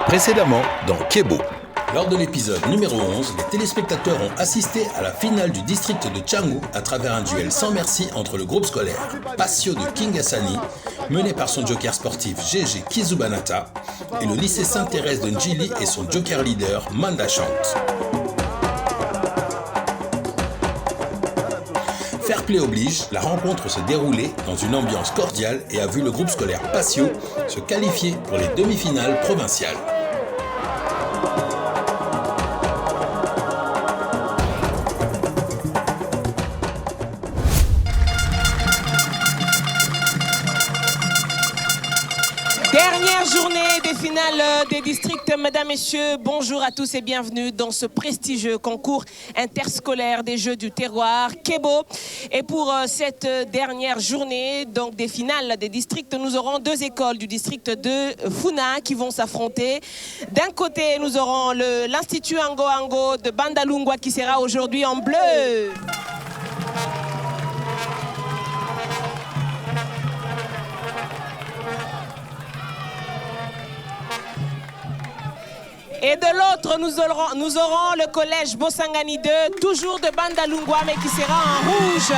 Précédemment dans Kebo. Lors de l'épisode numéro 11, les téléspectateurs ont assisté à la finale du district de Tchangou à travers un duel sans merci entre le groupe scolaire Passio de Kingasani, mené par son joker sportif GG Kizubanata, et le lycée Sainte-Thérèse de Njili et son joker leader Manda Chante. Fair play oblige, la rencontre se déroulait dans une ambiance cordiale et a vu le groupe scolaire Passio se qualifier pour les demi-finales provinciales. Dernière journée des finales des districts. Mesdames, Messieurs, bonjour à tous et bienvenue dans ce prestigieux concours interscolaire des Jeux du terroir Kebo. Et pour cette dernière journée donc des finales des districts, nous aurons deux écoles du district de Funa qui vont s'affronter. D'un côté, nous aurons l'Institut Ango Ango de Bandalungwa qui sera aujourd'hui en bleu. Et de l'autre, nous aurons le collège Bosangani 2, toujours de Bandalungwa, mais qui sera en rouge.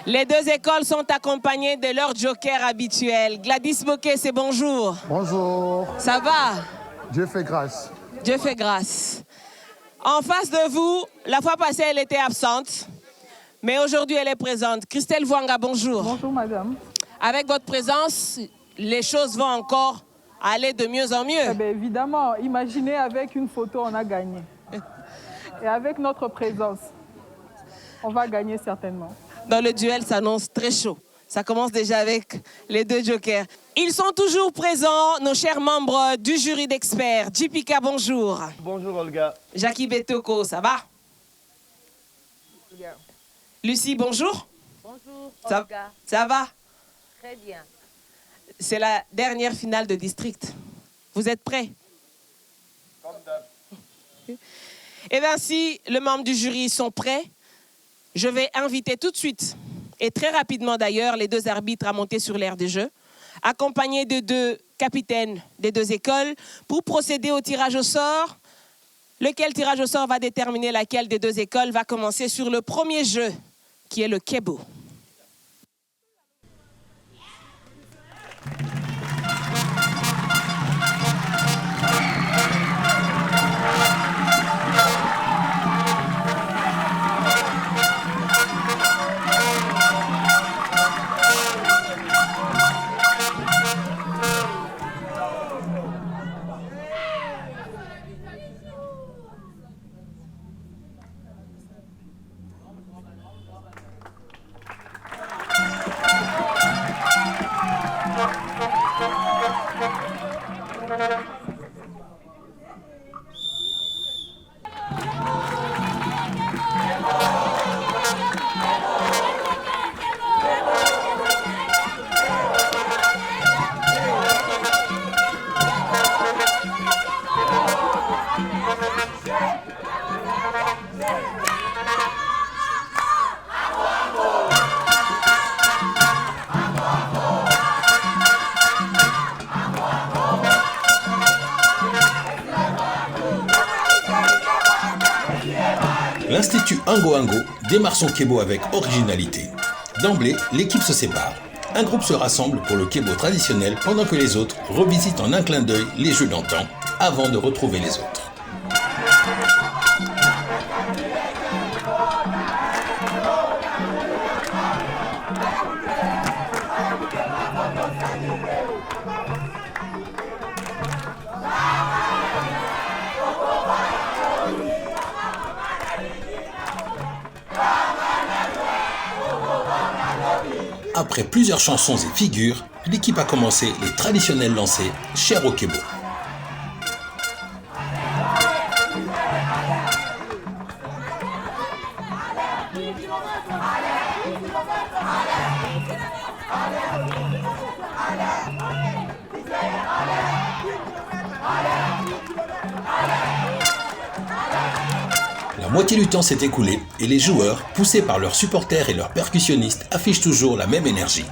Les deux écoles sont accompagnées de leurs jokers habituels. Gladys Bokeh, c'est bonjour. Bonjour. Ça va? Dieu fait grâce. Dieu fait grâce. En face de vous, la fois passée, elle était absente, mais aujourd'hui, elle est présente. Christelle Vouanga, bonjour. Bonjour, madame. Avec votre présence, les choses vont encore aller de mieux en mieux. Eh bien, évidemment, imaginez, avec une photo, on a gagné. Et avec notre présence, on va gagner certainement. Dans le duel s'annonce très chaud. Ça commence déjà avec les deux jokers. Ils sont toujours présents, nos chers membres du jury d'experts. Jipika, bonjour. Bonjour Olga. Jackie Betoko, ça va? Bien. Lucie, bonjour. Bonjour Olga. Ça va? Très bien. C'est la dernière finale de district. Vous êtes prêts? Comme d'hab. Eh bien, si les membres du jury sont prêts, je vais inviter tout de suite, et très rapidement d'ailleurs, les deux arbitres à monter sur l'aire de jeu, accompagnés de deux capitaines des deux écoles, pour procéder au tirage au sort. Lequel tirage au sort va déterminer laquelle des deux écoles va commencer sur le premier jeu, qui est le Kebo. L'Institut Ango Ango démarre son Kebo avec originalité. D'emblée, l'équipe se sépare. Un groupe se rassemble pour le Kebo traditionnel pendant que les autres revisitent en un clin d'œil les jeux d'antan avant de retrouver les autres. après plusieurs chansons et figures, l'équipe a commencé les traditionnels lancers chers au Kebo. La moitié du temps s'est écoulée et les joueurs, poussés par leurs supporters et leurs percussionnistes, affichent toujours la même énergie.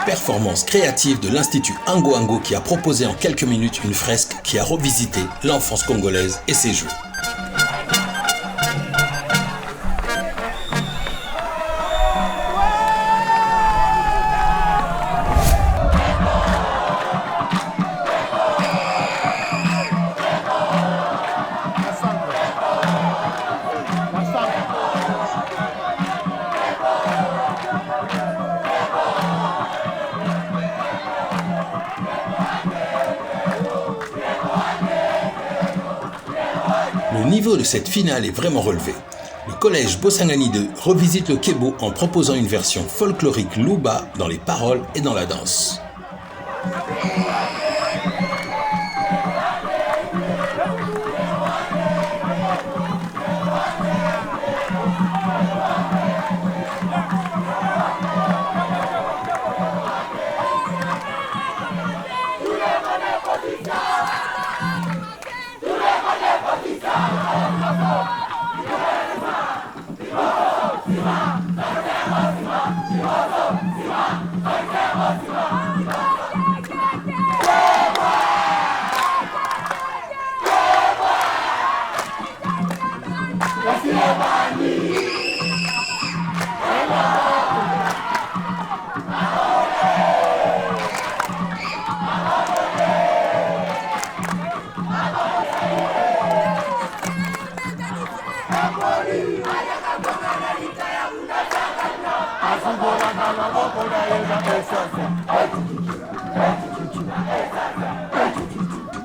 Performance créative de l'Institut Ango Ango qui a proposé en quelques minutes une fresque qui a revisité l'enfance congolaise et ses jeux. Le niveau de cette finale est vraiment relevé. Le collège Bosangani 2 revisite le Kebo en proposant une version folklorique Luba dans les paroles et dans la danse.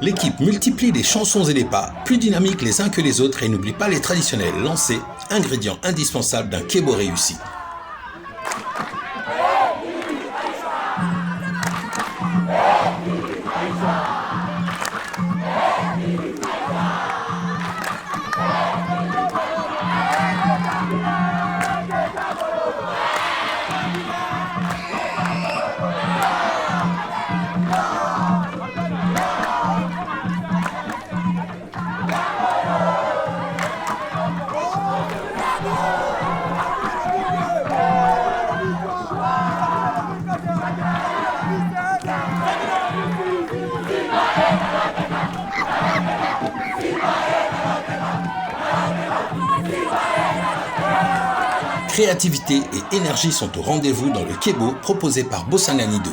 L'équipe multiplie les chansons et les pas, plus dynamiques les uns que les autres et n'oublie pas les traditionnels lancers, ingrédients indispensables d'un Kebo réussi. Créativité et énergie sont au rendez-vous dans le Kebo proposé par Bosangani 2.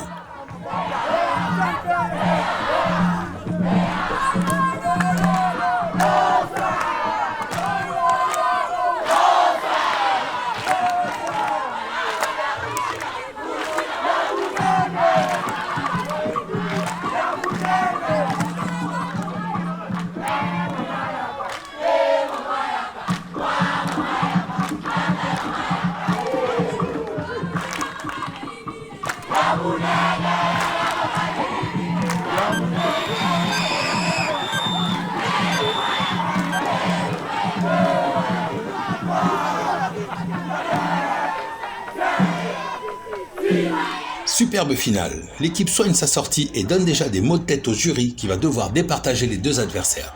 Superbe finale. L'équipe soigne sa sortie et donne déjà des mots de tête au jury qui va devoir départager les deux adversaires.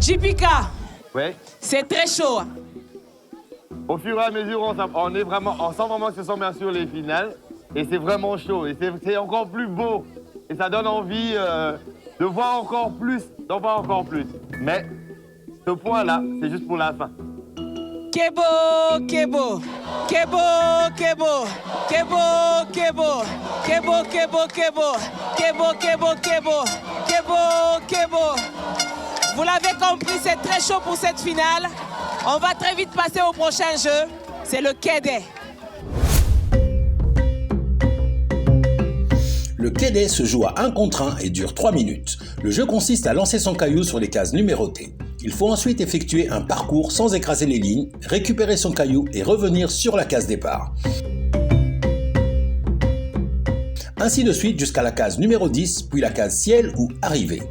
JPK, Ouais. c'est très chaud. Au fur et à mesure, on sent vraiment que ce sont bien sûr les finales. Et c'est vraiment chaud. Et c'est encore plus beau. Et ça donne envie de voir encore plus, d'en voir encore plus. Mais ce point-là, c'est juste pour la fin. Kebo, Kebo, Kebo, Kebo, Kebo, Kebo, Kebo, Kebo, Kebo, Kebo, Kebo, Kebo, Kebo, Kebo. Vous l'avez compris, c'est très chaud pour cette finale. On va très vite passer au prochain jeu. C'est le Kédé. Le Kédé se joue à 1 contre 1 et dure 3 minutes. Le jeu consiste à lancer son caillou sur les cases numérotées. Il faut ensuite effectuer un parcours sans écraser les lignes, récupérer son caillou et revenir sur la case départ. Ainsi de suite jusqu'à la case numéro 10, puis la case ciel ou arrivée.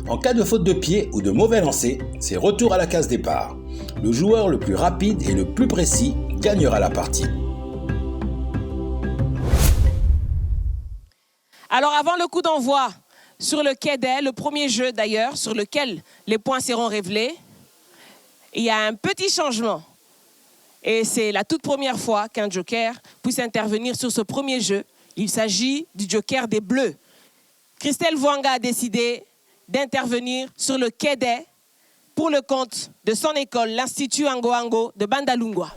En cas de faute de pied ou de mauvais lancer, c'est retour à la case départ. Le joueur le plus rapide et le plus précis gagnera la partie. Alors avant le coup d'envoi sur le Kédé, le premier jeu d'ailleurs, sur lequel les points seront révélés, il y a un petit changement. Et c'est la toute première fois qu'un joker puisse intervenir sur ce premier jeu. Il s'agit du joker des Bleus. Christelle Vwanga a décidé d'intervenir sur le Kédé pour le compte de son école, l'Institut Ango Ango de Bandalungwa.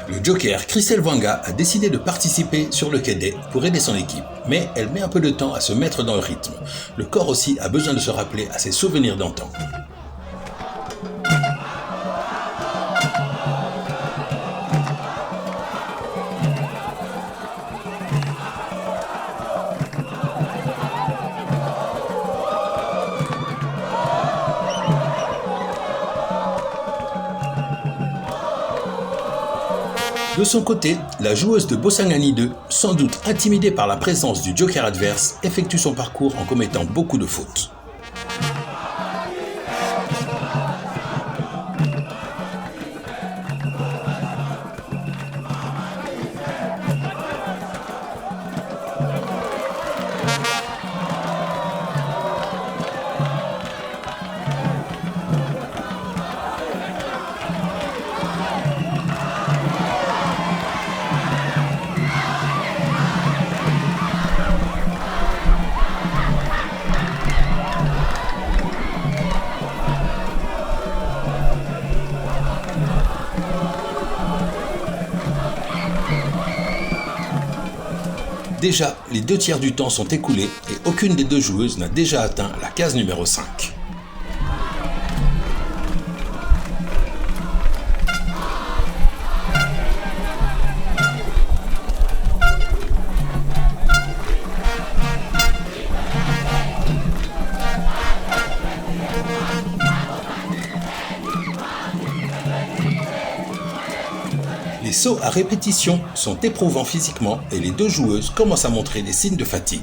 Le joker Christelle Vwanga a décidé de participer sur le Kédé pour aider son équipe, mais elle met un peu de temps à se mettre dans le rythme. Le corps aussi a besoin de se rappeler à ses souvenirs d'antan. De son côté, la joueuse de Bosangani 2, sans doute intimidée par la présence du joker adverse, effectue son parcours en commettant beaucoup de fautes. Déjà, les 2 tiers du temps sont écoulés et aucune des deux joueuses n'a déjà atteint la case numéro 5. Les sauts à répétition sont éprouvants physiquement et les deux joueuses commencent à montrer des signes de fatigue.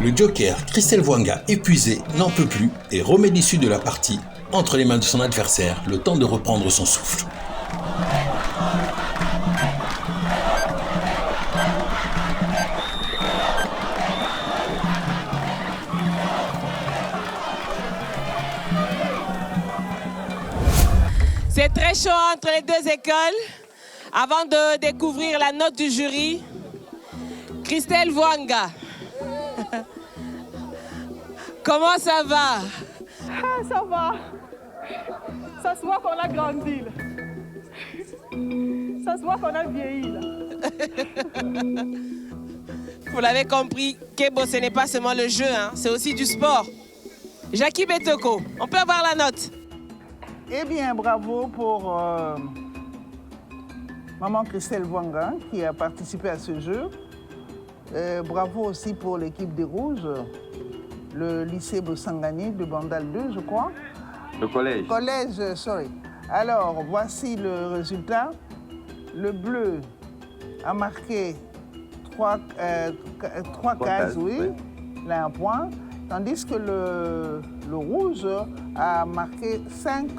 Le joker Christelle Vwanga, épuisé, n'en peut plus et remet l'issue de la partie entre les mains de son adversaire, le temps de reprendre son souffle. Très chaud entre les deux écoles. Avant de découvrir la note du jury, Christelle Vwanga. Comment ça va? Ah, ça va. Ça se voit qu'on a grandi. Là. Ça se voit qu'on a vieilli. Là. Vous l'avez compris, Kebo, ce n'est pas seulement le jeu, hein, c'est aussi du sport. Jackie Betoko, on peut avoir la note? Eh bien, bravo pour maman Christelle Vwanga qui a participé à ce jeu. Bravo aussi pour l'équipe des Rouges, le lycée Bosangani de Bandal 2, je crois. Le collège. Collège, sorry. Alors, voici le résultat. Le bleu a marqué 3 cases, oui. Il a un point. Tandis que le rouge a marqué 5.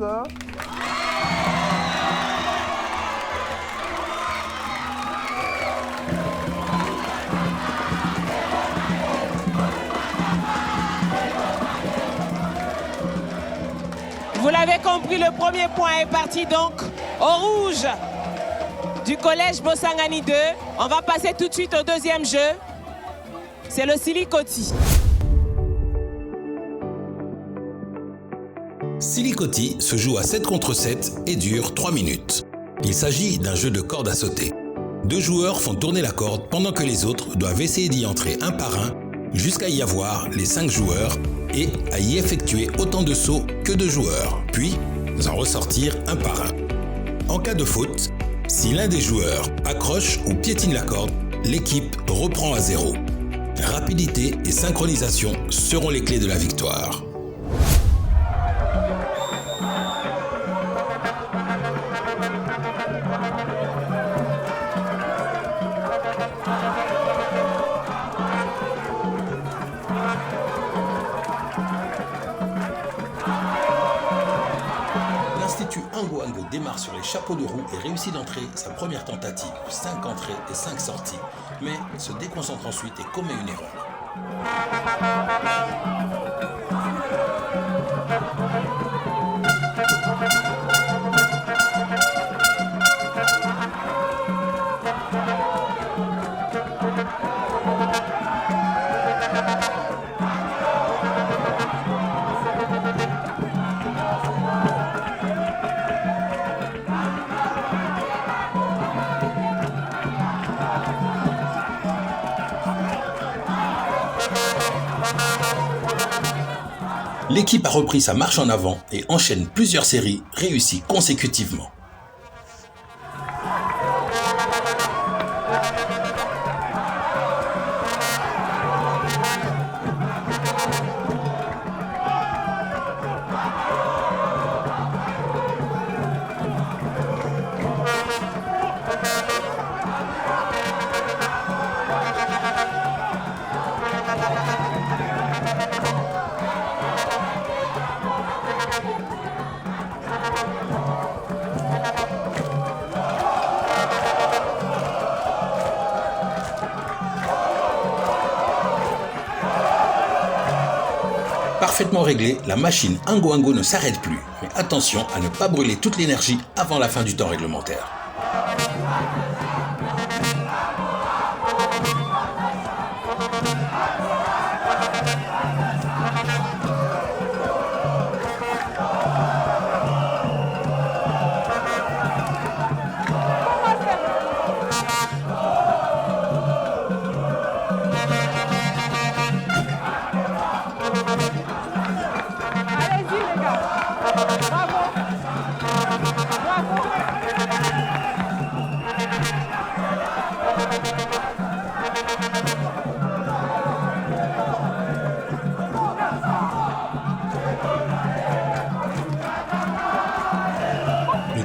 Vous l'avez compris, le premier point est parti donc au rouge du collège Bosangani 2. On va passer tout de suite au deuxième jeu. C'est le silicoti. Silicoti se joue à 7 contre 7 et dure 3 minutes. Il s'agit d'un jeu de corde à sauter. 2 joueurs font tourner la corde pendant que les autres doivent essayer d'y entrer un par un jusqu'à y avoir les 5 joueurs et à y effectuer autant de sauts que de joueurs, puis en ressortir un par un. En cas de faute, si l'un des joueurs accroche ou piétine la corde, l'équipe reprend à 0. Rapidité et synchronisation seront les clés de la victoire. L'Institut Ango démarre sur les chapeaux de roue et réussit d'entrer sa première tentative, 5 entrées et 5 sorties, mais se déconcentre ensuite et commet une erreur. L'équipe a repris sa marche en avant et enchaîne plusieurs séries réussies consécutivement. Parfaitement réglée, la machine Ango ne s'arrête plus. Mais attention à ne pas brûler toute l'énergie avant la fin du temps réglementaire.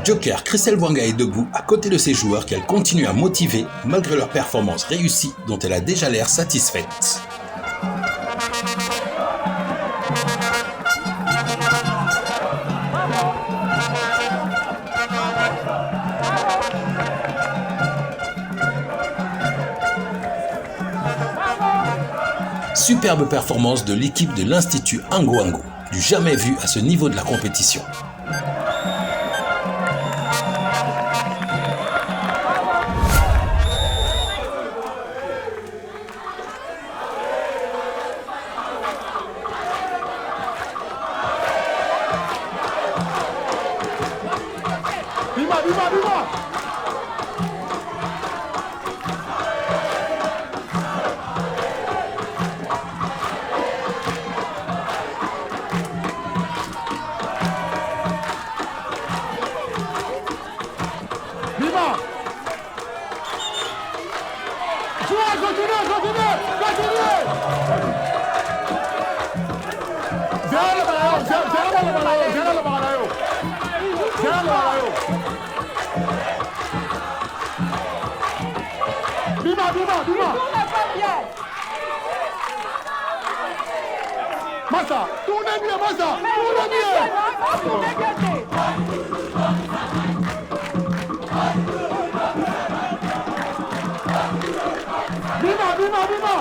Joker Christelle Vwanga est debout à côté de ses joueurs qu'elle continue à motiver malgré leur performance réussie dont elle a déjà l'air satisfaite. Superbe performance de l'équipe de l'Institut Ango, du jamais vu à ce niveau de la compétition. Bima, Bima. Bima, Bima, Bima. Massa, tournez bien, Massa, tournez bien. Bima, Bima, Bima.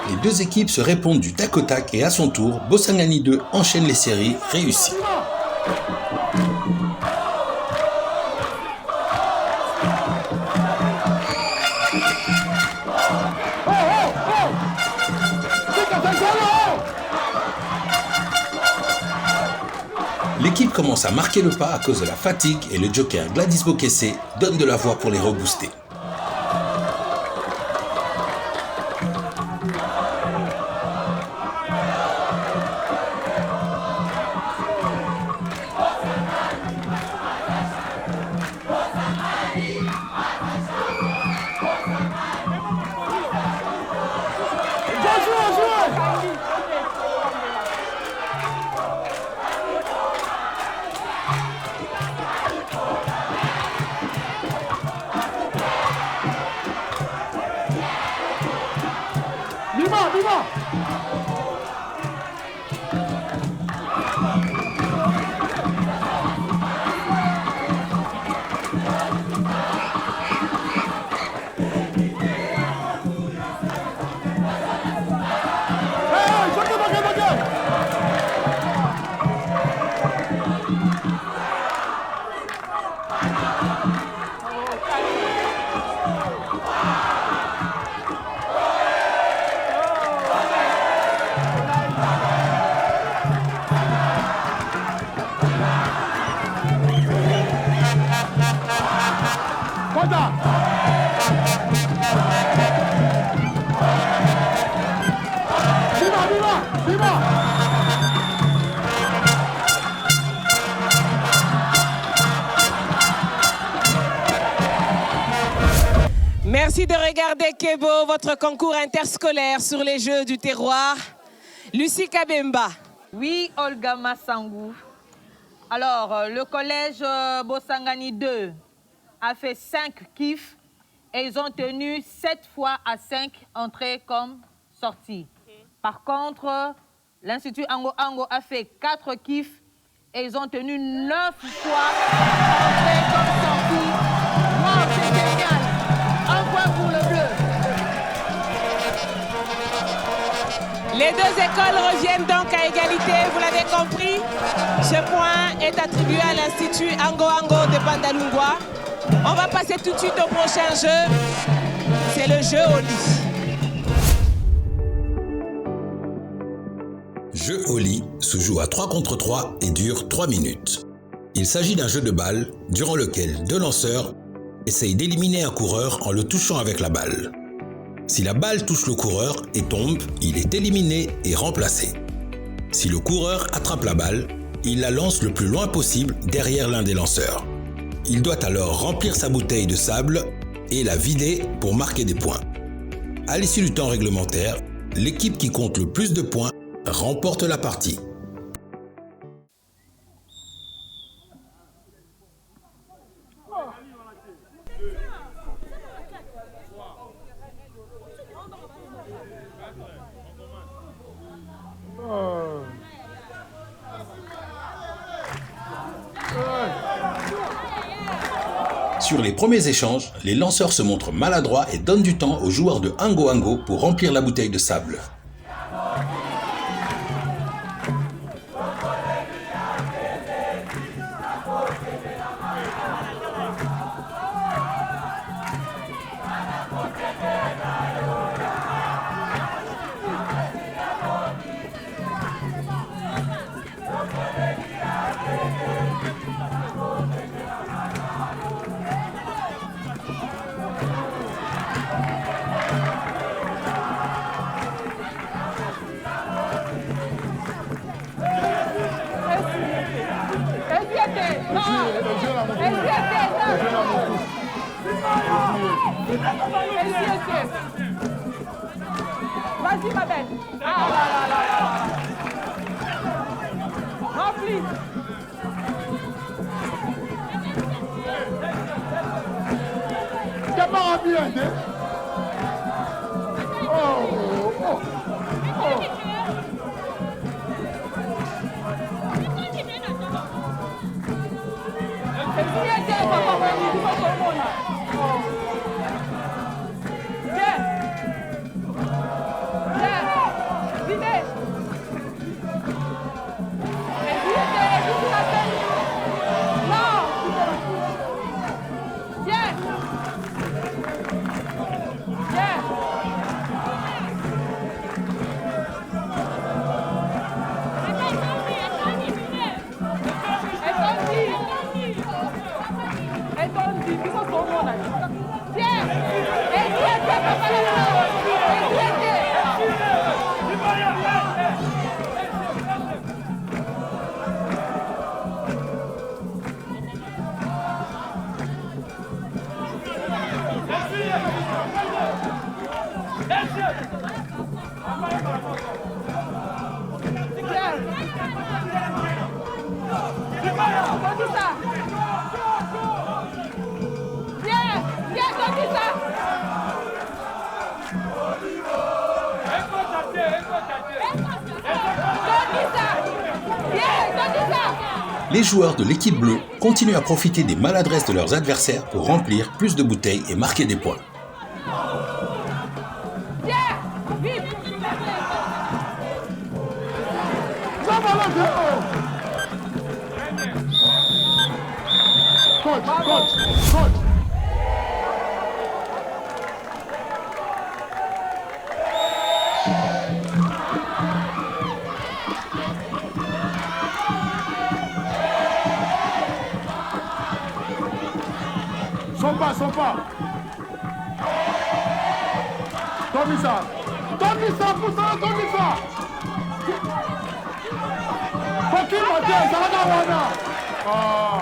Les deux équipes se répondent du tac au tac et à son tour, Bosangani 2 enchaîne les séries réussies. L'équipe commence à marquer le pas à cause de la fatigue et le joker Gladys Bokesse donne de la voix pour les rebooster. Bima, Bima. Merci de regarder Kebo, votre concours interscolaire sur les Jeux du terroir. Lucie Kabemba. Oui, Olga Massangou. Alors, le collège Bosangani 2 a fait 5 kiffs et ils ont tenu 7 fois à 5 entrées comme sorties. Par contre, l'Institut Ango Ango a fait 4 kiffs et ils ont tenu 9 fois entrées comme sorties. Wow, c'est génial! Un point pour le bleu. Les deux écoles reviennent donc à égalité, vous l'avez compris. Ce point est attribué à l'Institut Ango Ango de Bandalungwa. On va passer tout de suite au prochain jeu. C'est le jeu au lit. Jeu au lit se joue à 3 contre 3 et dure 3 minutes. Il s'agit d'un jeu de balle durant lequel 2 lanceurs essayent d'éliminer un coureur en le touchant avec la balle. Si la balle touche le coureur et tombe, il est éliminé et remplacé. Si le coureur attrape la balle, il la lance le plus loin possible derrière l'un des lanceurs. Il doit alors remplir sa bouteille de sable et la vider pour marquer des points. À l'issue du temps réglementaire, l'équipe qui compte le plus de points remporte la partie. Sur les premiers échanges, les lanceurs se montrent maladroits et donnent du temps aux joueurs de Ango Ango pour remplir la bouteille de sable. Vas-y, ma belle. Ah là là là là. Remplis. T'es pas rempli, hein? Oh, oh, oh. Les joueurs de l'équipe bleue continuent à profiter des maladresses de leurs adversaires pour remplir plus de bouteilles et marquer des points. Sont pas. Donne ça. Donne ça, pour ça, donne ça. Faut qu'il m'a dit, ça va dans la. Oh,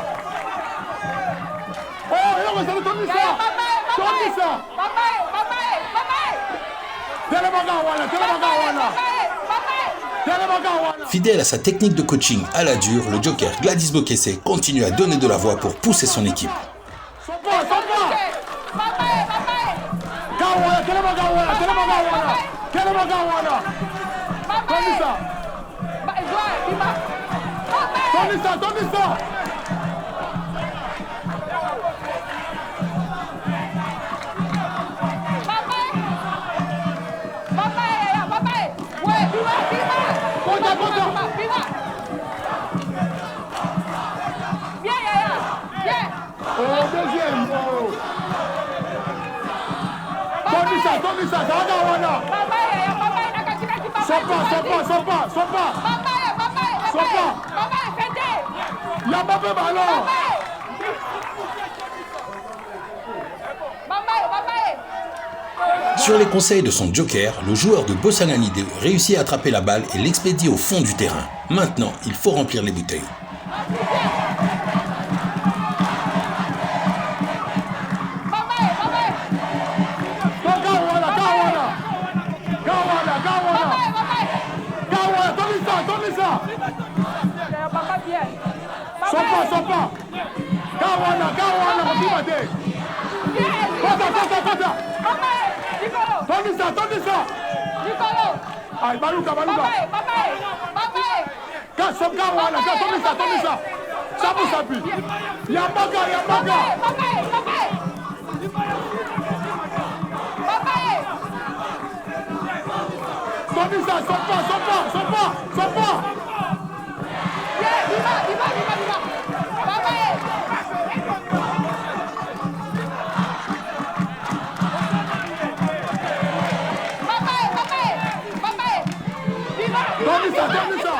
il va donne ça. Donne ça. Fidèle à sa technique de coaching à la dure, le joker Gladys Bokesse continue à donner de la voix pour pousser son équipe. Sur les conseils de son joker, le joueur de Bosangani 2 réussit à attraper la balle et l'expédie au fond du terrain. Maintenant, il faut remplir les bouteilles. Ay, Baluka. Sapu. Yambaga. Tonisa, sopa.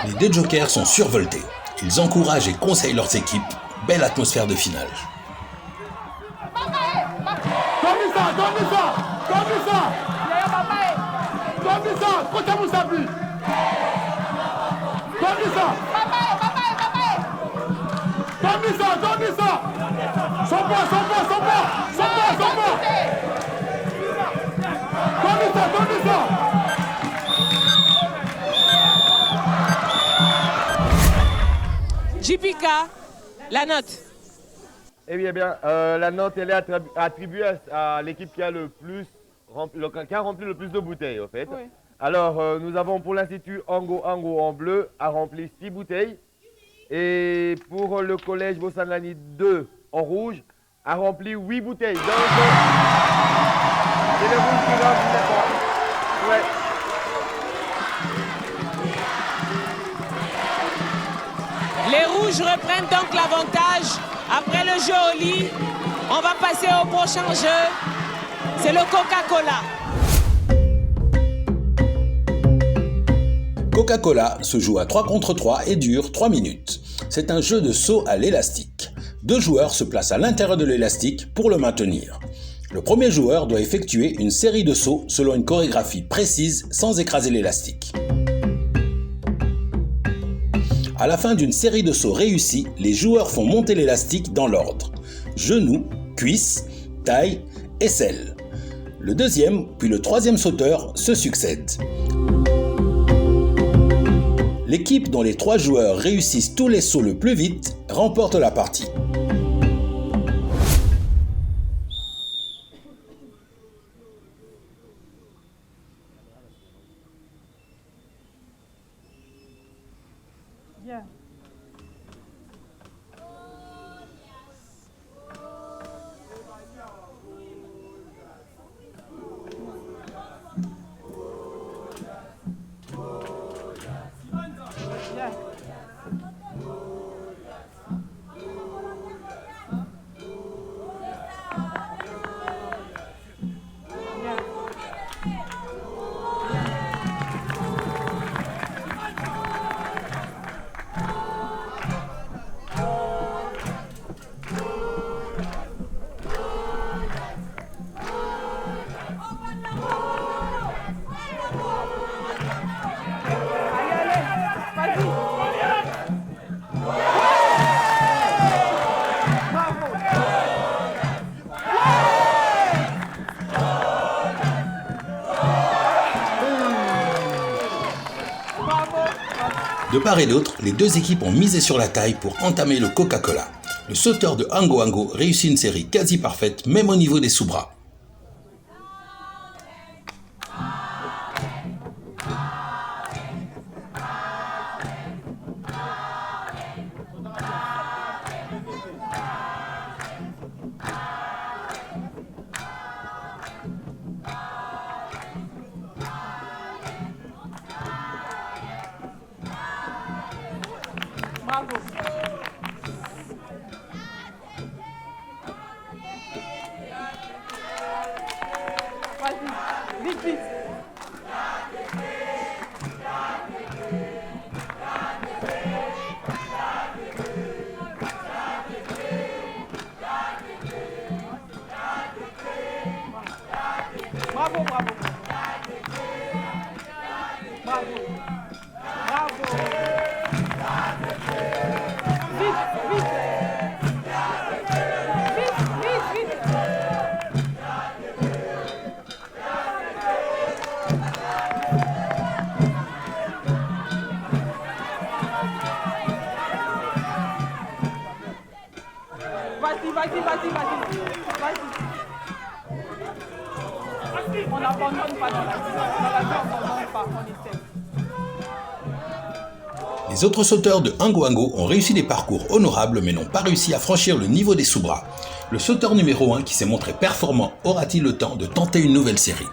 Les deux jokers sont survoltés. Ils encouragent et conseillent leurs équipes. Belle atmosphère de finale. JPK, la note. Eh bien, la note, elle est attribuée à l'équipe qui a qui a rempli le plus de bouteilles, en fait. Oui. Alors, nous avons pour l'Institut Ango en bleu, a rempli 6 bouteilles. Et pour le collège Bosangani 2 en rouge, a rempli 8 bouteilles. Donc, c'est le rouge qui va vous ouais. Les rouges reprennent donc l'avantage. Après le jeu au lit, on va passer au prochain jeu. C'est le Coca-Cola. Coca-Cola se joue à 3 contre 3 et dure 3 minutes. C'est un jeu de saut à l'élastique. 2 joueurs se placent à l'intérieur de l'élastique pour le maintenir. Le premier joueur doit effectuer une série de sauts selon une chorégraphie précise sans écraser l'élastique. À la fin d'une série de sauts réussis, les joueurs font monter l'élastique dans l'ordre: genoux, cuisses, taille, aisselle. Le deuxième, puis le troisième sauteur se succèdent. L'équipe dont les 3 joueurs réussissent tous les sauts le plus vite remporte la partie. Bien. De part et d'autre, les 2 équipes ont misé sur la taille pour entamer le Coca-Cola. Le sauteur de Ango réussit une série quasi parfaite, même au niveau des sous-bras. Bravo. Vas-y, vite, vite. Bravo, bravo. Bravo. Bravo. Vite, vite. Vite, vite, vite. Vas-y. On n'abandonne pas dans la vie. Dans la vie, on n'abandonne pas, on essaie. Les autres sauteurs de Ango ont réussi des parcours honorables mais n'ont pas réussi à franchir le niveau des sous-bras. Le sauteur numéro 1 qui s'est montré performant aura-t-il le temps de tenter une nouvelle série ?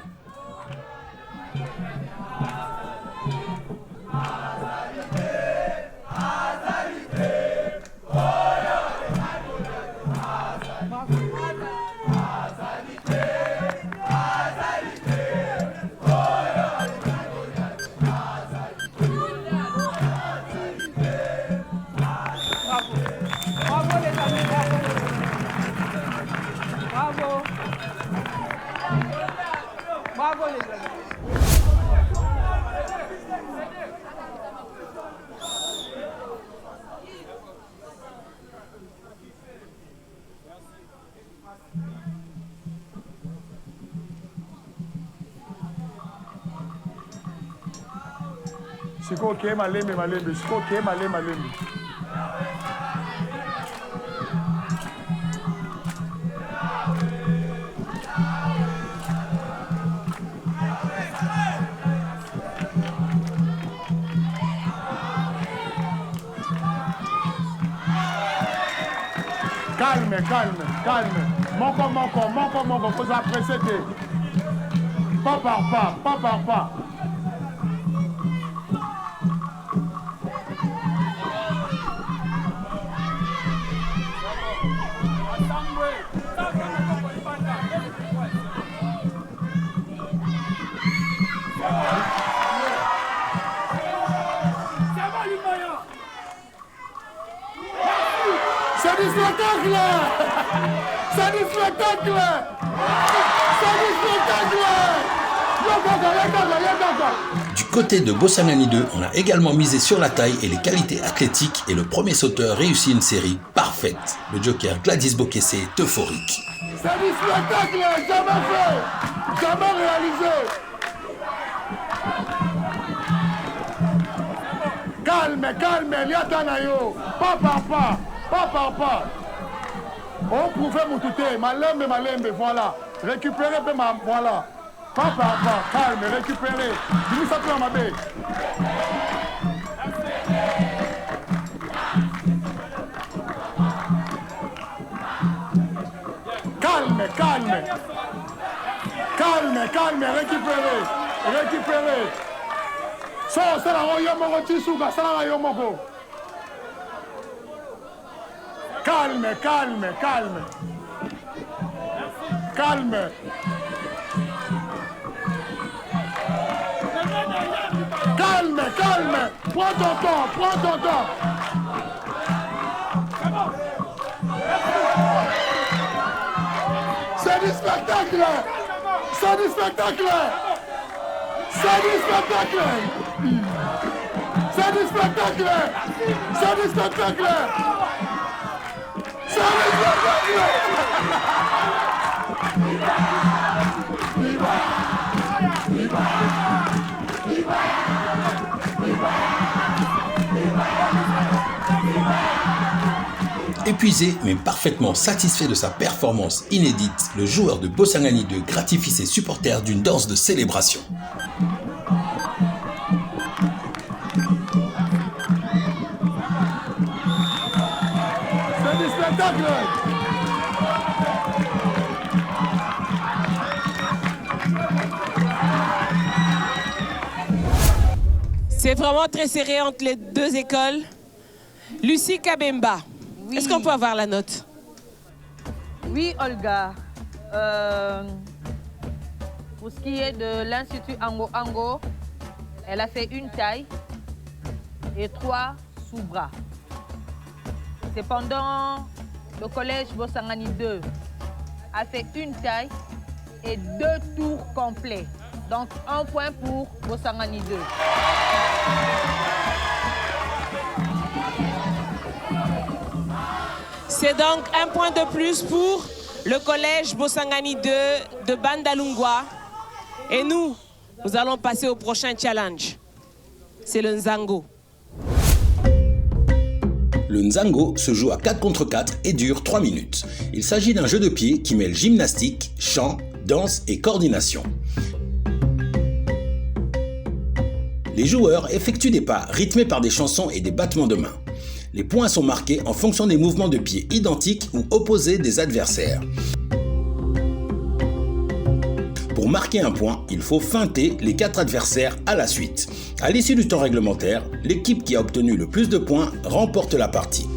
Bravo les amis, bravo. Bravo les amis. Siko ke malembe, siko ke malembe. Calme, calme, calme. Mon, faut s'apprécier. Pas par pas. C'est du spectacle! C'est du spectacle! C'est du spectacle! Du côté de Bosangani 2, on a également misé sur la taille et les qualités athlétiques et le premier sauteur réussit une série parfaite. Le joker Gladys Bokesse est euphorique. C'est du spectacle! Jamais fait! Jamais réalisé! Calme, liatanayo! Pas par pas! On pouvait m'outer, malembe, voilà. Récupérer, voilà. Pas par pas, calme, récupérer. Dis-moi ça tout à ma baie. Calme, récupérer. So, c'est la royaume Tisuga, c'est la royaume Moko. Calme. Prends ton temps. C'est du spectacle. Épuisé mais parfaitement satisfait de sa performance inédite, le joueur de Bosangani 2 gratifie ses supporters d'une danse de célébration. C'est du spectacle. C'est vraiment très serré entre les deux écoles. Lucie Kabemba, oui. Est-ce qu'on peut avoir la note? Oui, Olga. Pour ce qui est de l'Institut Ango, elle a fait une taille et 3 sous-bras. Cependant, le collège Bosangani 2 a fait une taille et 2 tours complets. Donc, 1 point pour Bosangani 2. C'est donc 1 point de plus pour le collège Bosangani 2 de Bandalungwa. Et nous allons passer au prochain challenge. C'est le Nzango. Le Nzango se joue à 4 contre 4 et dure 3 minutes. Il s'agit d'un jeu de pied qui mêle gymnastique, chant, danse et coordination. Les joueurs effectuent des pas rythmés par des chansons et des battements de mains. Les points sont marqués en fonction des mouvements de pied identiques ou opposés des adversaires. Pour marquer un point, il faut feinter les 4 adversaires à la suite. À l'issue du temps réglementaire, l'équipe qui a obtenu le plus de points remporte la partie.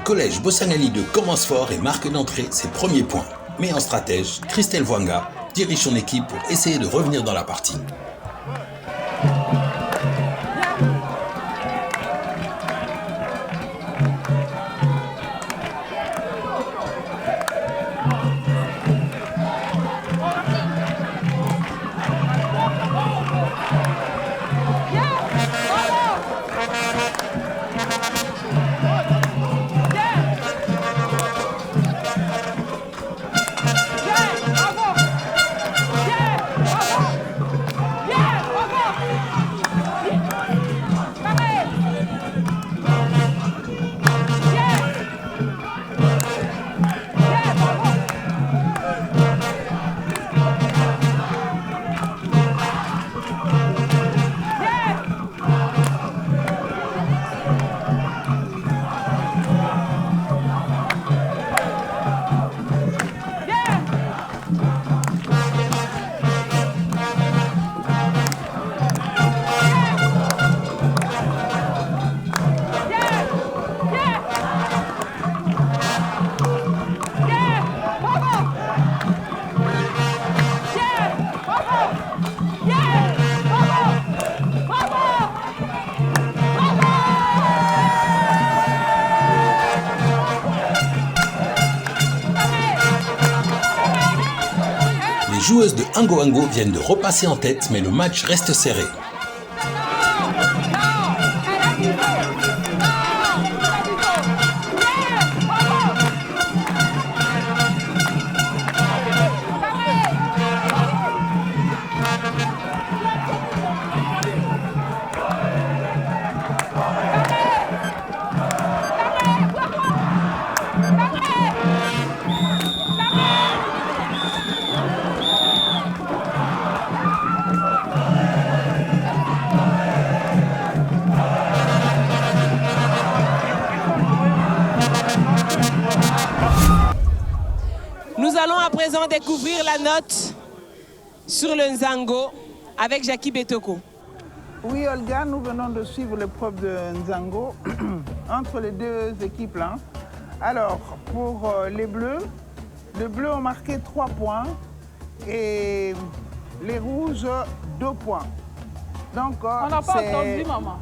collège Bossangali 2 commence fort et marque d'entrée ses premiers points. Mais en stratège, Christelle Voanga dirige son équipe pour essayer de revenir dans la partie. Les joueuses de Ango Ango viennent de repasser en tête, mais le match reste serré. Nous allons à présent découvrir la note sur le Nzango avec Jackie Betoko. Oui, Olga, nous venons de suivre l'épreuve de Nzango entre les deux équipes là. Alors, pour les Bleus ont marqué 3 points et les Rouges 2 points. Donc, On n'a pas entendu, maman.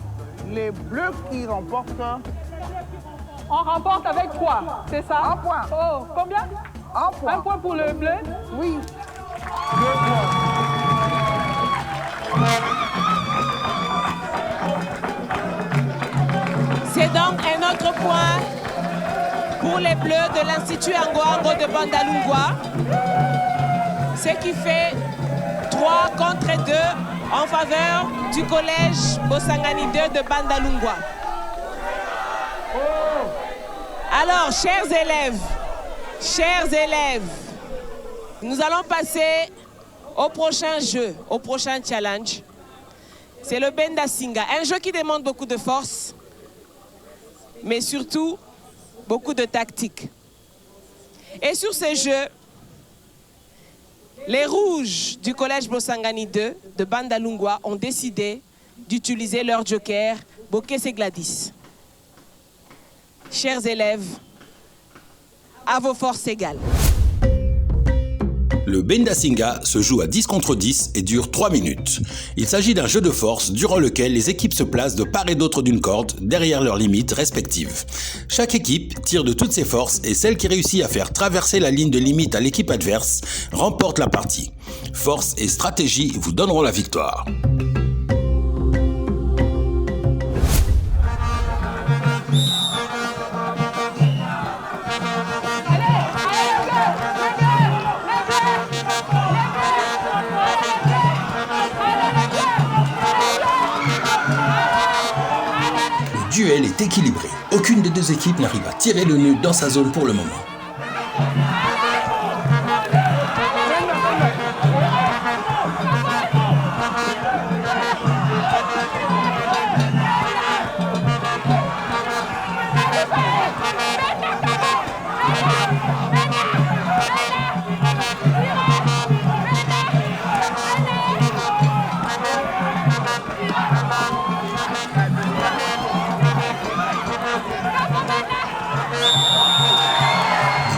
Les Bleus qui remportent. On remporte avec quoi? C'est ça? 1 point. Oh, combien? 1 point. 1 point pour le bleu? Oui. 2 points. C'est donc un autre point pour les Bleus de l'Institut Ango Ango de Bandalungwa. Ce qui fait 3 contre 2 en faveur du collège Bosangani 2 de Bandalungwa. Alors, chers élèves, nous allons passer au prochain jeu, au prochain challenge. C'est le Benda Singa, un jeu qui demande beaucoup de force, mais surtout beaucoup de tactique. Et sur ce jeu, les rouges du collège Bosangani 2 de Bandalungwa ont décidé d'utiliser leur joker Bokese Gladys. Chers élèves, à vos forces égales. Le Benda Singa se joue à 10 contre 10 et dure 3 minutes. Il s'agit d'un jeu de force durant lequel les équipes se placent de part et d'autre d'une corde, derrière leurs limites respectives. Chaque équipe tire de toutes ses forces et celle qui réussit à faire traverser la ligne de limite à l'équipe adverse remporte la partie. Force et stratégie vous donneront la victoire. Le duel est équilibré. Aucune des deux équipes n'arrive à tirer le nœud dans sa zone pour le moment.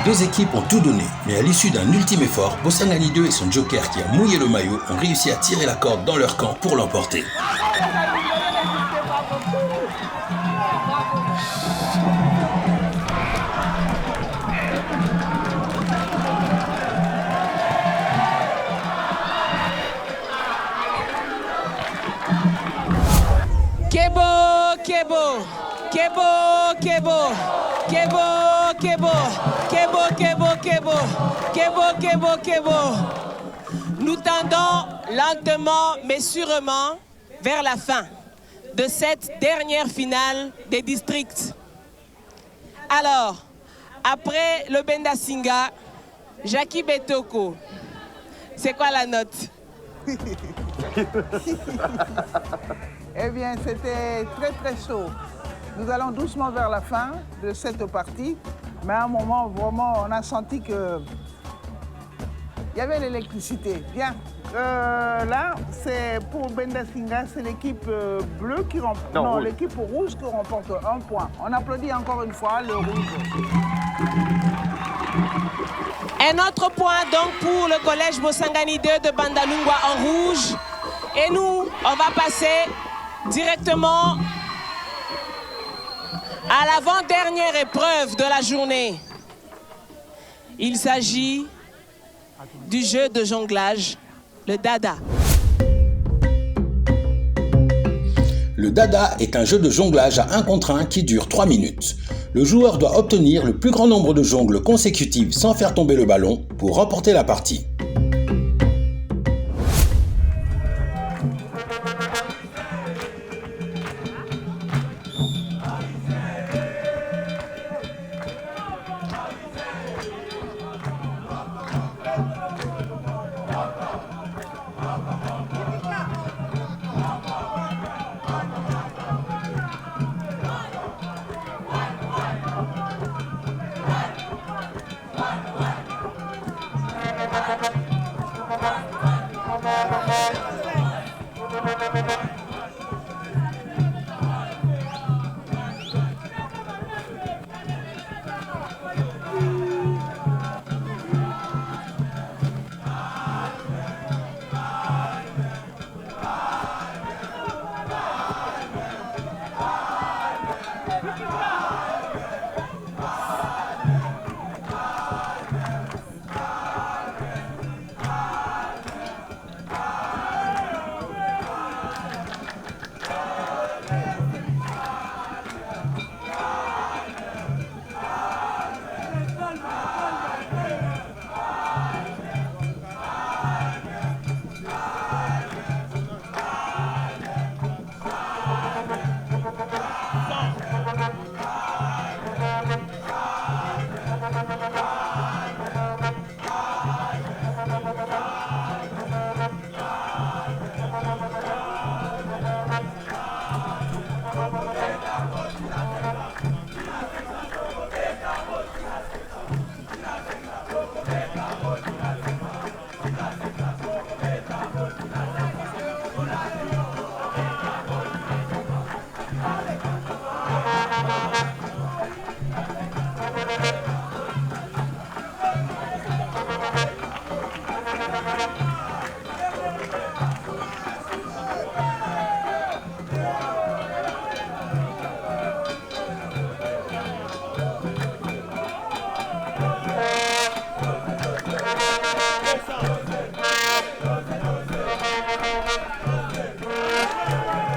deux équipes ont tout donné, mais à l'issue d'un ultime effort, Bosangani 2 et son joker qui a mouillé le maillot ont réussi à tirer la corde dans leur camp pour l'emporter. Kebo. Nous tendons lentement mais sûrement vers la fin de cette dernière finale des districts. Alors, après le Benda Singa, Jackie Betoko, c'est quoi la note? Eh bien, c'était très très chaud. Nous allons doucement vers la fin de cette partie, mais à un moment, vraiment, on a senti que il y avait l'électricité. Bien. Là, c'est pour Benda Singa, c'est l'équipe bleue qui remporte. Non, l'équipe rouge qui remporte 1 point. On applaudit encore une fois le rouge. Un autre point donc pour le collège Bosangani 2 de Bandalungwa en rouge. Et nous, on va passer directement à l'avant-dernière épreuve de la journée. Il s'agit du jeu de jonglage, le dada. Le dada est un jeu de jonglage à 1 contre 1 qui dure 3 minutes. Le joueur doit obtenir le plus grand nombre de jongles consécutives sans faire tomber le ballon pour remporter la partie.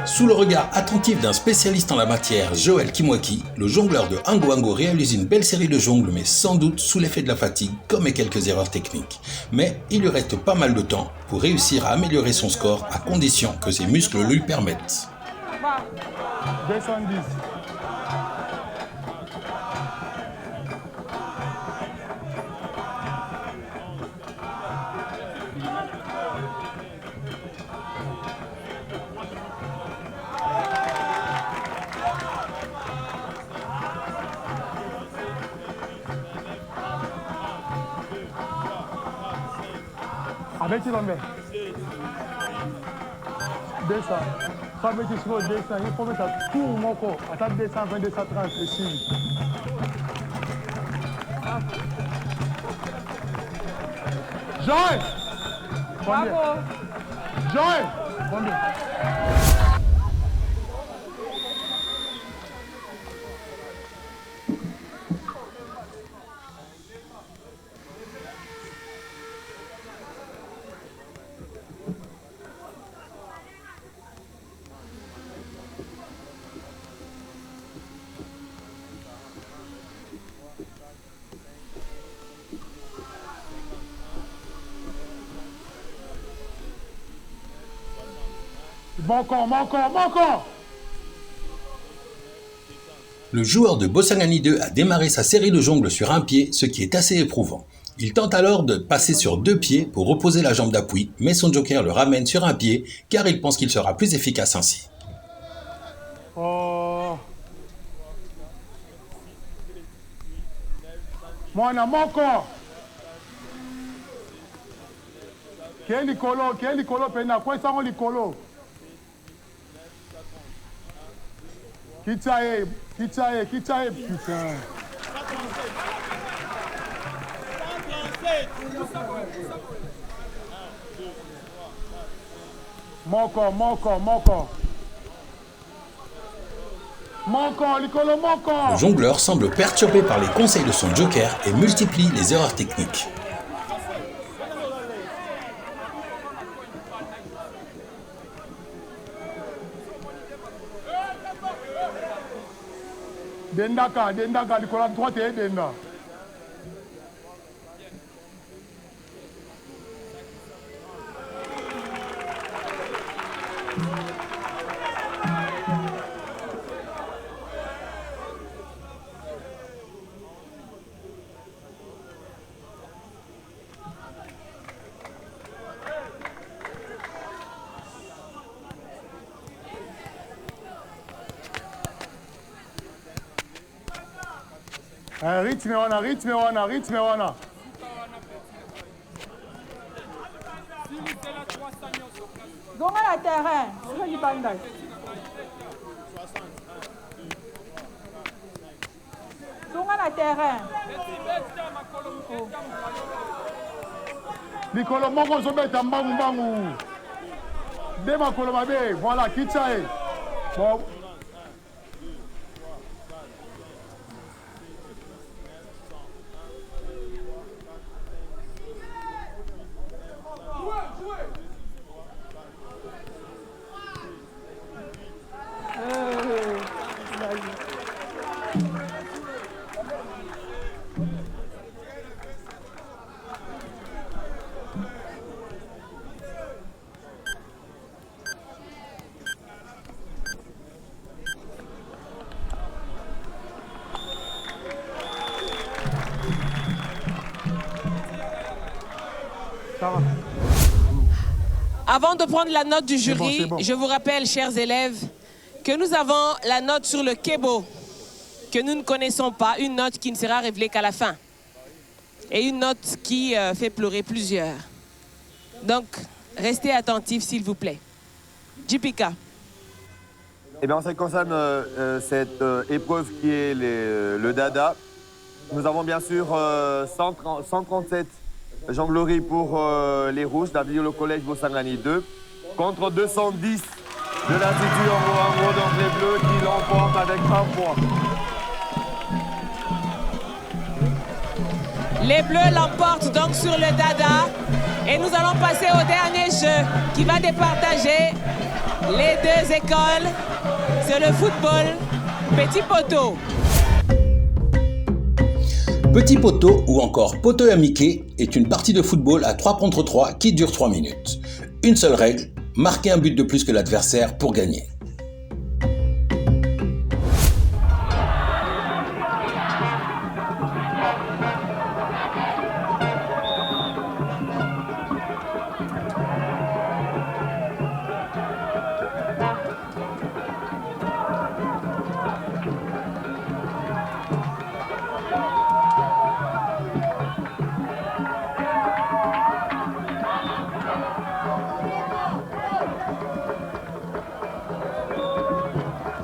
Sous le regard attentif d'un spécialiste en la matière, Joël Kimwaki, le jongleur de Ango Ango réalise une belle série de jongles, mais sans doute sous l'effet de la fatigue, commet quelques erreurs techniques. Mais il lui reste pas mal de temps pour réussir à améliorer son score, à condition que ses muscles le lui permettent. 210. Avec tu l'emmènes 200. Ça veut dire que 200. Il faut mettre tout mon corps. À 220, 230 ici. Joël. Bravo. Joël. Combien? Mon corps. Le joueur de Bosangani 2 a démarré sa série de jongles sur un pied, ce qui est assez éprouvant. Il tente alors de passer sur 2 pieds pour reposer la jambe d'appui, mais son joker le ramène sur un pied car il pense qu'il sera plus efficace ainsi. Oh. Mon corps. Quel licolo, pena, quoi ça on licolo? Kitae, putain. Mon corps. Le jongleur semble perturbé par les conseils de son joker et multiplie les erreurs techniques. Dendaka, Nicolas droite et Denda. Rythme wana. Zonga la terrain. Zonga la terrain. Nicolo moko zobeta mbangu. De makolo mabe, voilà, Kitae. Bon. Avant de prendre la note du jury, c'est bon. je vous rappelle, chers élèves, que nous avons la note sur le Kebo, que nous ne connaissons pas, une note qui ne sera révélée qu'à la fin. Et une note qui fait pleurer plusieurs. Donc, restez attentifs, s'il vous plaît. Jipika. Eh bien, en ce qui concerne cette épreuve qui est le dada, nous avons bien sûr 137 jongleries pour les rouges, d'Avion le collège Bosangani 2, contre 210 de l'Institut Ango, donc les bleus qui l'emportent avec 1 point. Les bleus l'emportent donc sur le dada. Et nous allons passer au dernier jeu qui va départager les deux écoles. C'est le football petit poteau. Petit poteau ou encore poteau amiqué est une partie de football à 3 contre 3 qui dure 3 minutes. Une seule règle, marquer un but de plus que l'adversaire pour gagner.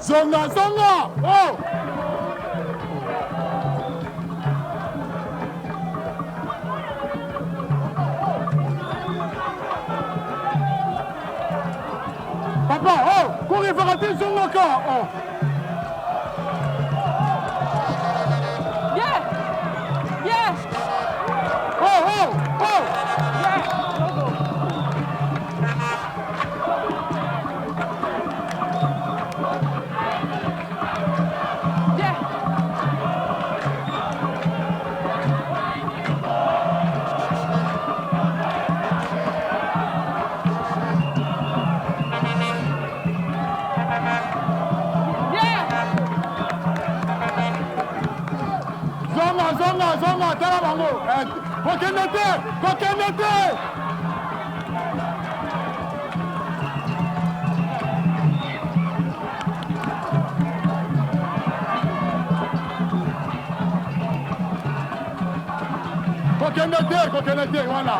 Zonga! Oh! préparatif sur le camp. Oh. Bien. Bien. Oh, oh, oh. Bien. Logo. Bien. Zonga, tala bango. Kokende te. Kokende te, voilà.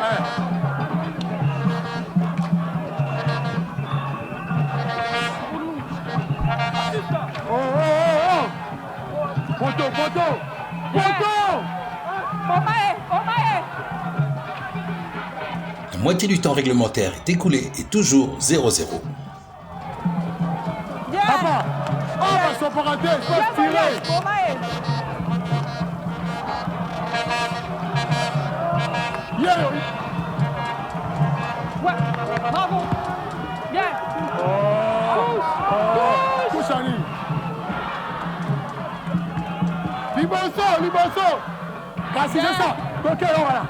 Oh. Poto. La moitié du temps réglementaire est écoulée et toujours 0-0. Papa, va se rater, il faut tirer. Ouais, bravo. Bien. Kouchani. Liboso. Kasi c'est ça. Ok, voilà.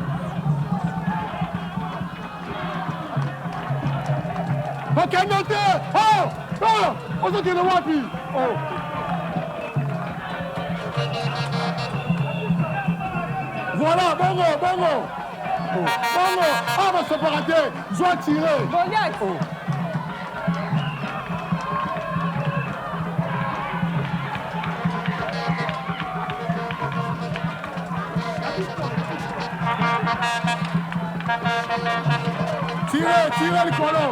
Ok, notez. Oh, on se tire wapi. Oh. Voilà, bongo. Va se rater. Je dois tirer. Goliath. Oh. Tirez le colo.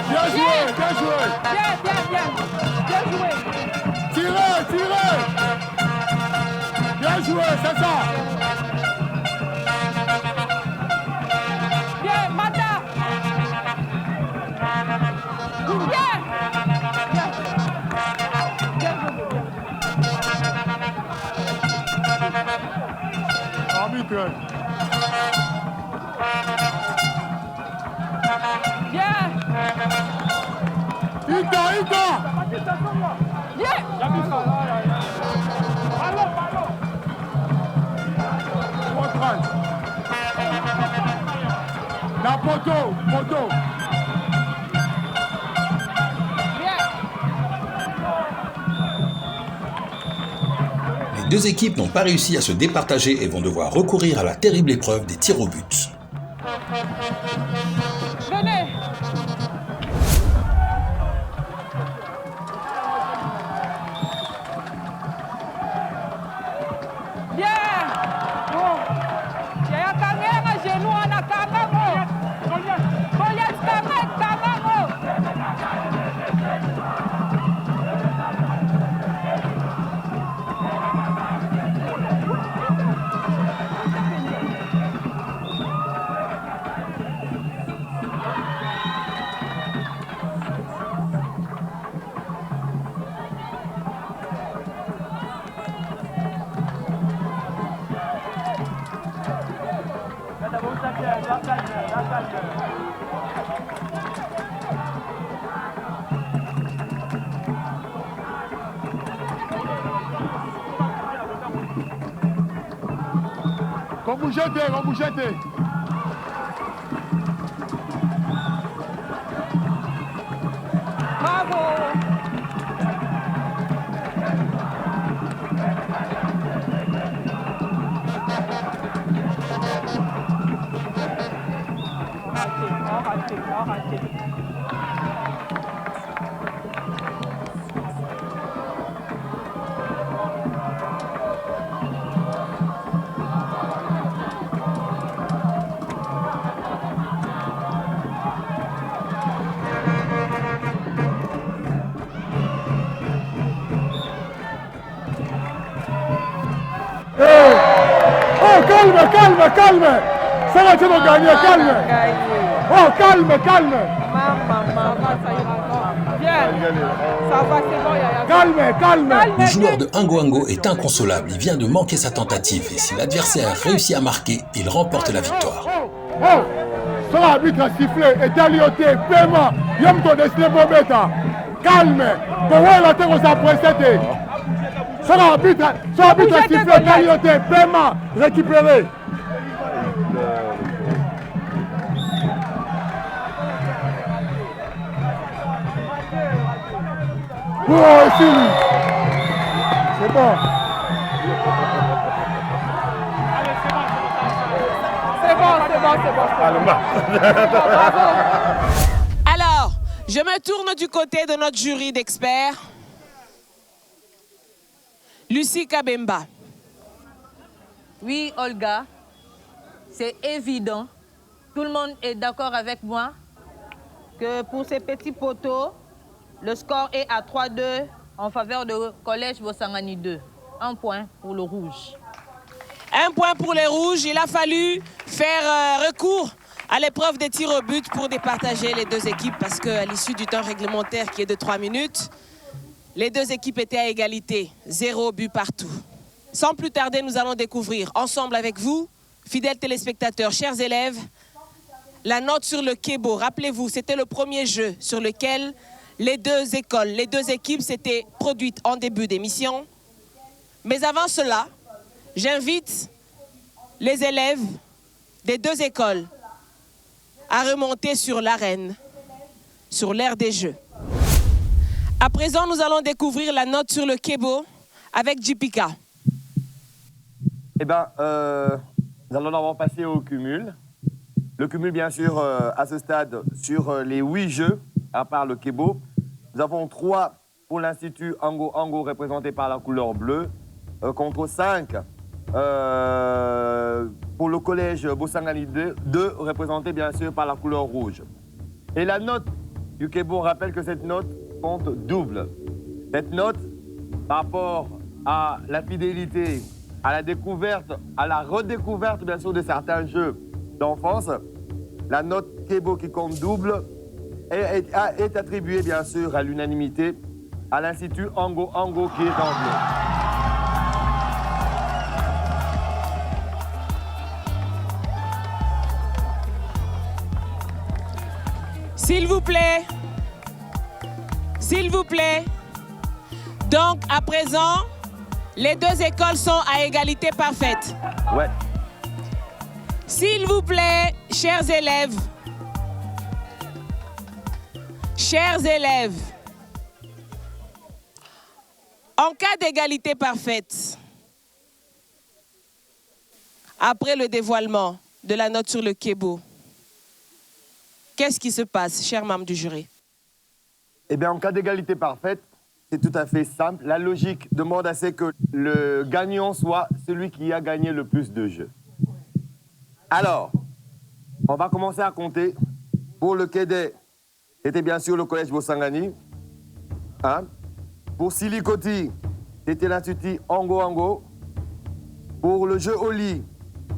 Bien joué. Bien joué. Tirez. Bien joué, c'est ça. Bien, Mata. Bien. Arbitre. Bien. Ita. Bien. La poteau. Les deux équipes n'ont pas réussi à se départager et vont devoir recourir à la terrible épreuve des tirs au but. Venez. Bien. Saya kangeng genou anak kangeng. Goliath kangeng. On bougeait. Bravo. Raté. Calme. Ça va, tu vas gagner, calme. Oh, calme. Maman. Ça va, c'est bon, Yaya. Calme. Le joueur de Ango Ango est inconsolable. Il vient de manquer sa tentative. Et si l'adversaire réussit à marquer, il remporte la victoire. Son arbitre a sifflé, est alioté, paiement. Yom to destiné Bobeta. Calme. Pour voir la terre, on s'apprête. Son arbitre a sifflé, est alioté, paiement. Récupéré. Oh, Sylvie. C'est bon. Alors, je me tourne du côté de notre jury d'experts. Lucie Kabemba. Oui, Olga, c'est évident. Tout le monde est d'accord avec moi que pour ces petits poteaux, le score est à 3-2 en faveur du collège Bosangani 2. 1 point pour le rouge. 1 point pour les rouges. Il a fallu faire recours à l'épreuve des tirs au but pour départager les deux équipes parce qu'à l'issue du temps réglementaire qui est de 3 minutes, les deux équipes étaient à égalité. 0 but partout. Sans plus tarder, nous allons découvrir ensemble avec vous, fidèles téléspectateurs, chers élèves, la note sur le Kebo. Rappelez-vous, c'était le premier jeu sur lequel les deux écoles, les deux équipes s'étaient produites en début d'émission. Mais avant cela, j'invite les élèves des deux écoles à remonter sur l'arène, sur l'aire des jeux. À présent, nous allons découvrir la note sur le Kebo avec Jipika. Eh bien, nous allons d'abord passer au cumul. Le cumul, bien sûr, à ce stade, sur les 8 jeux, à part le Kebo, nous avons 3 pour l'Institut Ango Ango, représenté par la couleur bleue, contre 5 pour le collège Bosangani 2, représenté bien sûr par la couleur rouge. Et la note du Kebo, on rappelle que cette note compte double. Cette note, par rapport à la fidélité, à la découverte, à la redécouverte bien sûr de certains jeux d'enfance, la note Kebo qui compte double est attribuée bien sûr à l'unanimité à l'Institut Ango Ango qui est en bleu. S'il vous plaît. S'il vous plaît. Donc, à présent, les deux écoles sont à égalité parfaite. Ouais. S'il vous plaît, chers élèves. Chers élèves. En cas d'égalité parfaite, après le dévoilement de la note sur le Kebo, qu'est-ce qui se passe, chers membres du jury? Eh bien, en cas d'égalité parfaite, c'est tout à fait simple. La logique demande à ce que le gagnant soit celui qui a gagné le plus de jeux. Alors, on va commencer à compter. Pour le Kédé, c'était bien sûr le collège Bosangani. Hein? Pour Silikoti, c'était l'Institut Ango Ango. Pour le jeu Oli,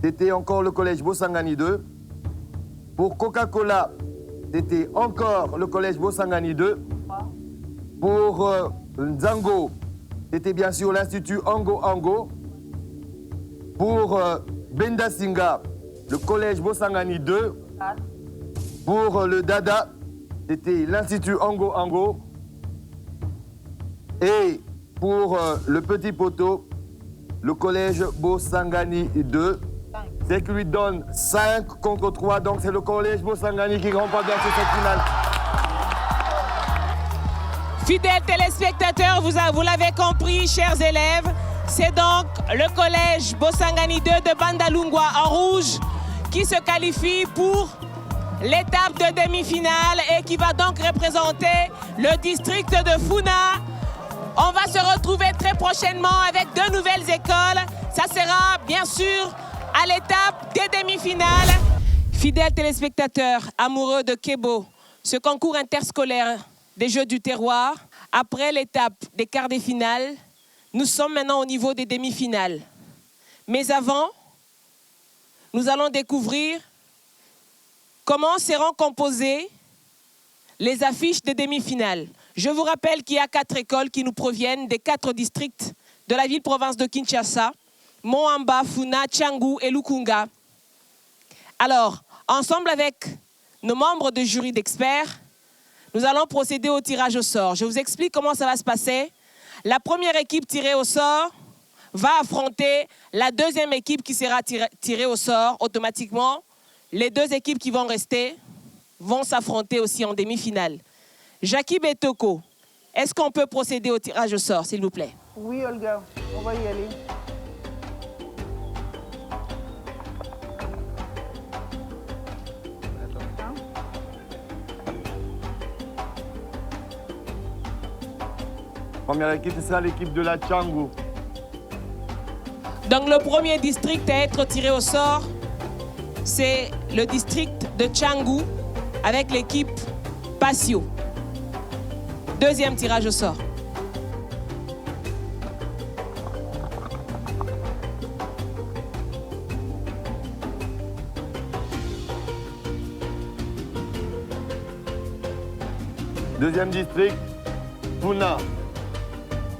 c'était encore le collège Bosangani 2. Pour Coca-Cola, c'était encore le collège Bosangani 2. Pour Nzango, c'était bien sûr l'Institut Ango Ango. Pour Benda Singa, le collège Bosangani 2. Pour le Dada, c'était l'Institut Ango Ango. Et pour le Petit Poteau, le collège Bosangani 2. C'est qui lui donne 5 contre 3, donc c'est le collège Bosangani qui remporte bien sûr cette finale. Fidèles téléspectateurs, vous l'avez compris, chers élèves, c'est donc le collège Bosangani 2 de Bandalungwa en rouge qui se qualifie pour l'étape de demi-finale et qui va donc représenter le district de Funa. On va se retrouver très prochainement avec 2 nouvelles écoles. Ça sera bien sûr à l'étape des demi-finales. Fidèles téléspectateurs, amoureux de Kebo, ce concours interscolaire des Jeux du terroir, après l'étape des quarts de finale, nous sommes maintenant au niveau des demi-finales. Mais avant, nous allons découvrir comment seront composées les affiches des demi-finales. Je vous rappelle qu'il y a 4 écoles qui nous proviennent des 4 districts de la ville-province de Kinshasa, Moamba, Funa, Tchangu et Lukunga. Alors, ensemble avec nos membres de jury d'experts, nous allons procéder au tirage au sort. Je vous explique comment ça va se passer. La première équipe tirée au sort va affronter la deuxième équipe qui sera tirée au sort automatiquement. Les 2 équipes qui vont rester vont s'affronter aussi en demi-finale. Jackie Betoko, est-ce qu'on peut procéder au tirage au sort, s'il vous plaît? Oui, Olga, on va y aller. Première équipe, ce sera l'équipe de la Tchangu. Donc le premier district à être tiré au sort, c'est le district de Tchangu avec l'équipe Passio. Deuxième tirage au sort. Deuxième district, Funa.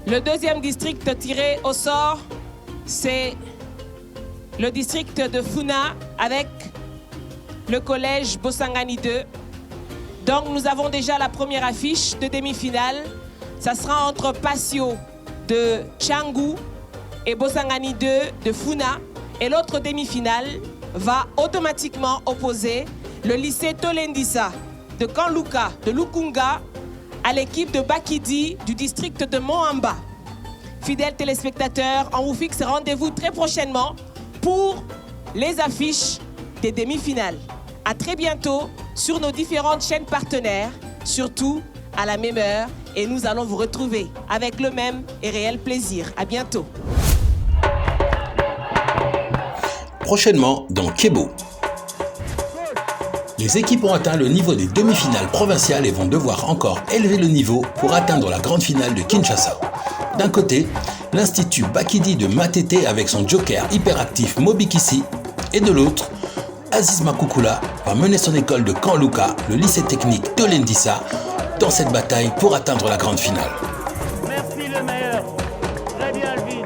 Le deuxième district tiré au sort, c'est le district de Funa avec le collège Bosangani 2. Donc nous avons déjà la première affiche de demi-finale. Ça sera entre Passio de Tchangu et Bosangani 2 de Funa. Et l'autre demi-finale va automatiquement opposer le lycée Tolendissa de Kanluka de Lukunga à l'équipe de Bakidi du district de Moamba. Fidèles téléspectateurs, on vous fixe rendez-vous très prochainement pour les affiches des demi-finales. À très bientôt sur nos différentes chaînes partenaires, surtout à la même heure, et nous allons vous retrouver avec le même et réel plaisir. À bientôt. Prochainement dans Kebo. Les équipes ont atteint le niveau des demi-finales provinciales et vont devoir encore élever le niveau pour atteindre la grande finale de Kinshasa. D'un côté, l'Institut Bakidi de Matete avec son joker hyperactif Mobikisi, et de l'autre, Aziz Makoukoula va mener son école de Kanluka, le lycée technique Tolendissa, dans cette bataille pour atteindre la grande finale. Merci le meilleur. Très bien, Alvin.